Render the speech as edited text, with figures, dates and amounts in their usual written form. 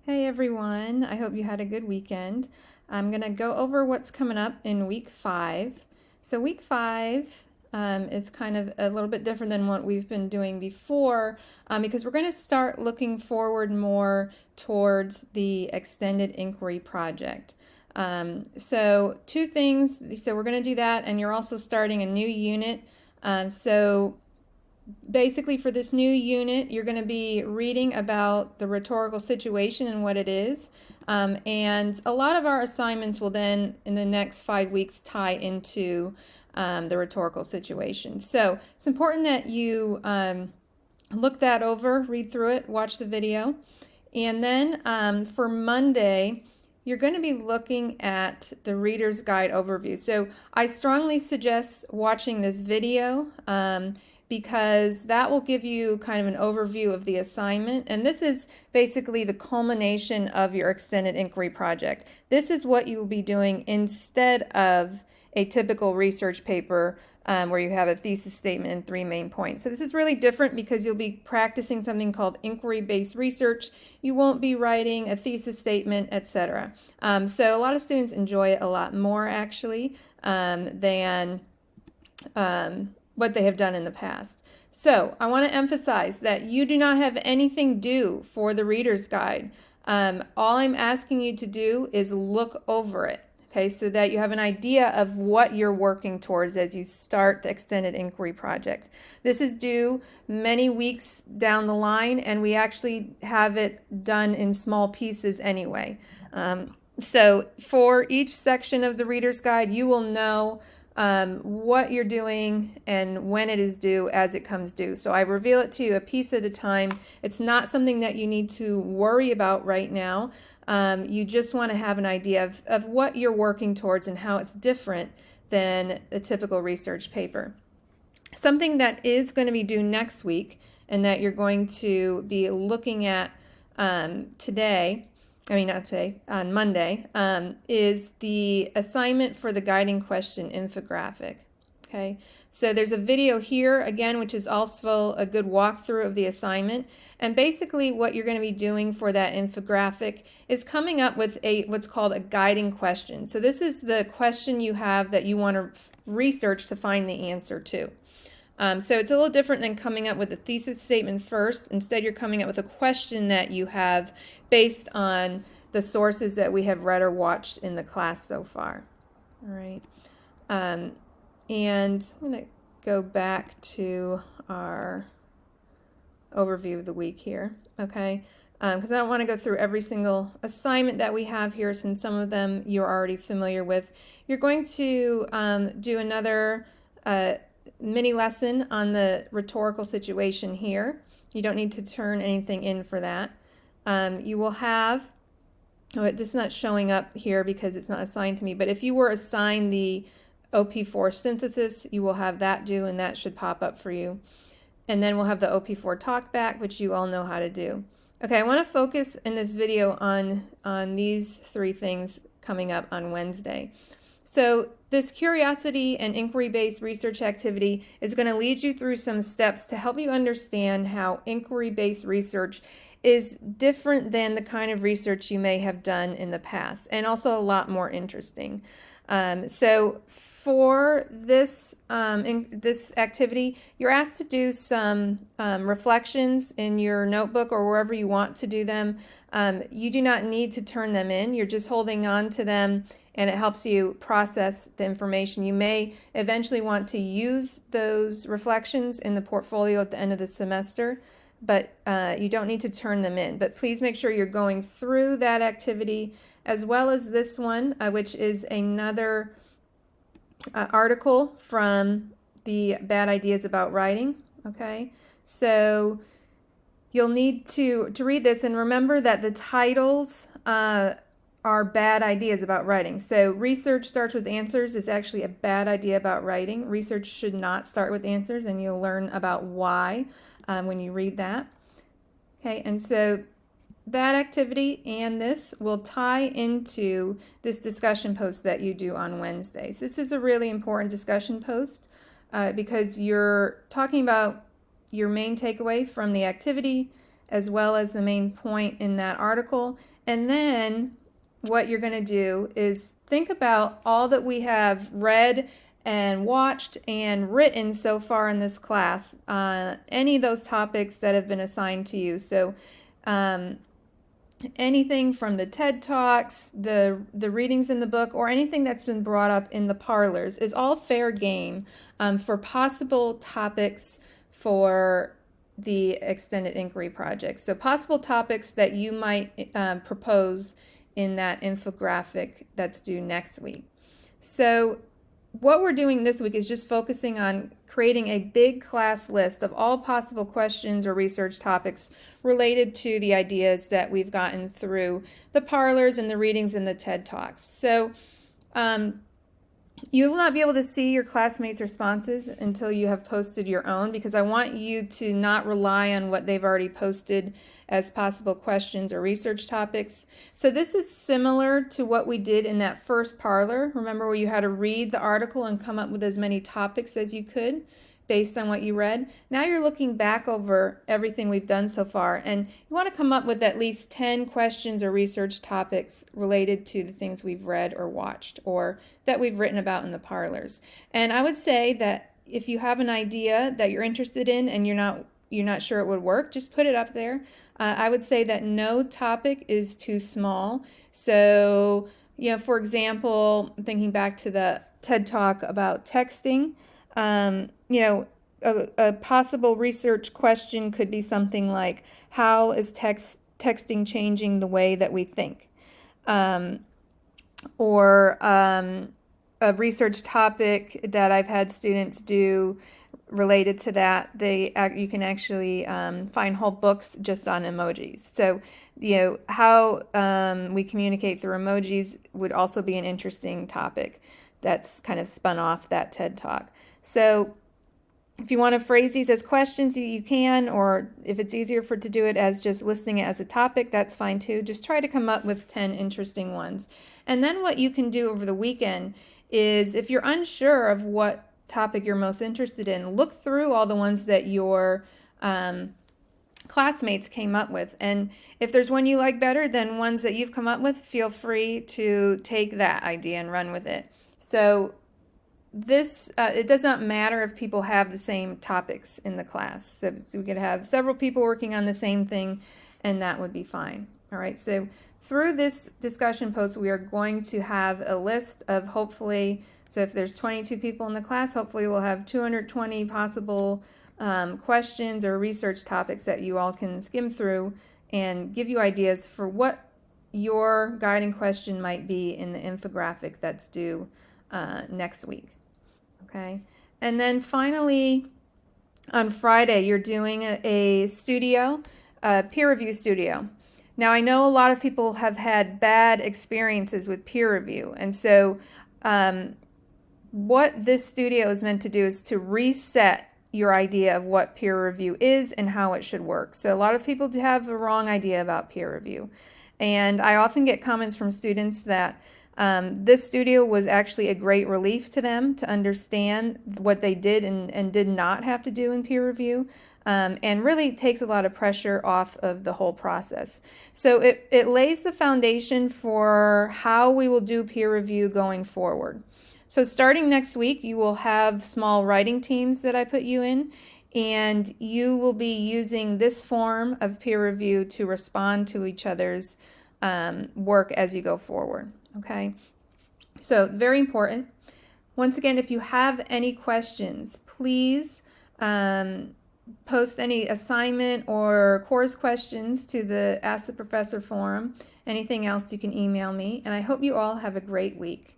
Hey everyone, I hope you had a good weekend. I'm going to go over what's coming up in week 5. So, week 5 is kind of a little bit different than what we've been doing before because we're going to start looking forward more towards the extended inquiry project. So, two things. So, we're going to do that, and you're also starting a new unit. So, basically for this new unit, you're going to be reading about the rhetorical situation and what it is. And a lot of our assignments will then, in the next 5 weeks, tie into the rhetorical situation. So it's important that you look that over, read through it, watch the video. And then for Monday, you're going to be looking at the Reader's Guide overview. So I strongly suggest watching this video because that will give you kind of an overview of the assignment. And this is basically the culmination of your extended inquiry project. This is what you will be doing instead of a typical research paper where you have a thesis statement and 3 main points. So this is really different because you'll be practicing something called inquiry-based research. You won't be writing a thesis statement, etc. So a lot of students enjoy it a lot more actually than what they have done in the past. So I want to emphasize that you do not have anything due for the Reader's Guide. All I'm asking you to do is look over it. Okay, so that you have an idea of what you're working towards as you start the extended inquiry project. This is due many weeks down the line, and we actually have it done in small pieces anyway. So for each section of the Reader's Guide, you will know what you're doing and when it is due as it comes due. So I reveal it to you a piece at a time. It's not something that you need to worry about right now. You just want to have an idea of what you're working towards and how it's different than a typical research paper. Something that is going to be due next week and that you're going to be looking at on Monday, is the assignment for the guiding question infographic. Okay, so there's a video here again, which is also a good walkthrough of the assignment. And basically what you're going to be doing for that infographic is coming up with what's called a guiding question. So this is the question you have that you want to research to find the answer to. So it's a little different than coming up with a thesis statement first. Instead, you're coming up with a question that you have based on the sources that we have read or watched in the class so far. All right. And I'm going to go back to our overview of the week here, okay? Because I don't want to go through every single assignment that we have here since some of them you're already familiar with. You're going to do another mini lesson on the rhetorical situation here. You don't need to turn anything in for that. You will have, this is not showing up here because it's not assigned to me, but if you were assigned the OP4 synthesis, you will have that due and that should pop up for you. And then we'll have the OP4 talkback, which you all know how to do. Okay, I want to focus in this video on these 3 things coming up on Wednesday. So this curiosity and inquiry-based research activity is going to lead you through some steps to help you understand how inquiry-based research is different than the kind of research you may have done in the past, and also a lot more interesting. So for this this activity, you're asked to do some reflections in your notebook or wherever you want to do them. You do not need to turn them in. You're just holding on to them, and it helps you process the information. You may eventually want to use those reflections in the portfolio at the end of the semester, but you don't need to turn them in. But please make sure you're going through that activity as well as this one, which is another article from the Bad Ideas About Writing. Okay, so you'll need to read this, and remember that the titles are bad ideas about writing. So research starts with answers is actually a bad idea about writing. Research should not start with answers, and you'll learn about why when you read that. Okay, and so that activity and this will tie into this discussion post that you do on Wednesdays. This is a really important discussion post because you're talking about your main takeaway from the activity, as well as the main point in that article. And then what you're going to do is think about all that we have read and watched and written so far in this class, any of those topics that have been assigned to you. So anything from the TED Talks, the readings in the book, or anything that's been brought up in the parlors is all fair game for possible topics for the extended inquiry project. So possible topics that you might propose in that infographic that's due next week. So what we're doing this week is just focusing on creating a big class list of all possible questions or research topics related to the ideas that we've gotten through the parlors and the readings and the TED Talks. So you will not be able to see your classmates' responses until you have posted your own, because I want you to not rely on what they've already posted as possible questions or research topics. So this is similar to what we did in that first parlor. Remember, where you had to read the article and come up with as many topics as you could based on what you read. Now you're looking back over everything we've done so far, and you want to come up with at least 10 questions or research topics related to the things we've read or watched or that we've written about in the parlors. And I would say that if you have an idea that you're interested in and you're not sure it would work, just put it up there. I would say that no topic is too small. So, for example, thinking back to the TED Talk about texting, a possible research question could be something like, how is texting changing the way that we think? Or a research topic that I've had students do related to that, you can actually find whole books just on emojis. So, how we communicate through emojis would also be an interesting topic that's kind of spun off that TED Talk. So if you want to phrase these as questions, you can, or if it's easier to do it as just listing it as a topic, that's fine too. Just try to come up with 10 interesting ones. And then what you can do over the weekend is, if you're unsure of what topic you're most interested in, look through all the ones that your classmates came up with. And if there's one you like better than ones that you've come up with, feel free to take that idea and run with it. So this, it does not matter if people have the same topics in the class. So we could have several people working on the same thing, and that would be fine. All right, so through this discussion post, we are going to have a list of, hopefully, so if there's 22 people in the class, hopefully we'll have 220 possible questions or research topics that you all can skim through and give you ideas for what your guiding question might be in the infographic that's due next week. Okay, and then finally on Friday you're doing a studio, peer review studio. Now I know a lot of people have had bad experiences with peer review, and so what this studio is meant to do is to reset your idea of what peer review is and how it should work. So a lot of people have the wrong idea about peer review, and I often get comments from students that this studio was actually a great relief to them to understand what they did and did not have to do in peer review, and really takes a lot of pressure off of the whole process. So it lays the foundation for how we will do peer review going forward. So starting next week, you will have small writing teams that I put you in, and you will be using this form of peer review to respond to each other's work as you go forward. Okay, so very important. Once again, if you have any questions, please post any assignment or course questions to the Ask the Professor forum. Anything else, you can email me, and I hope you all have a great week.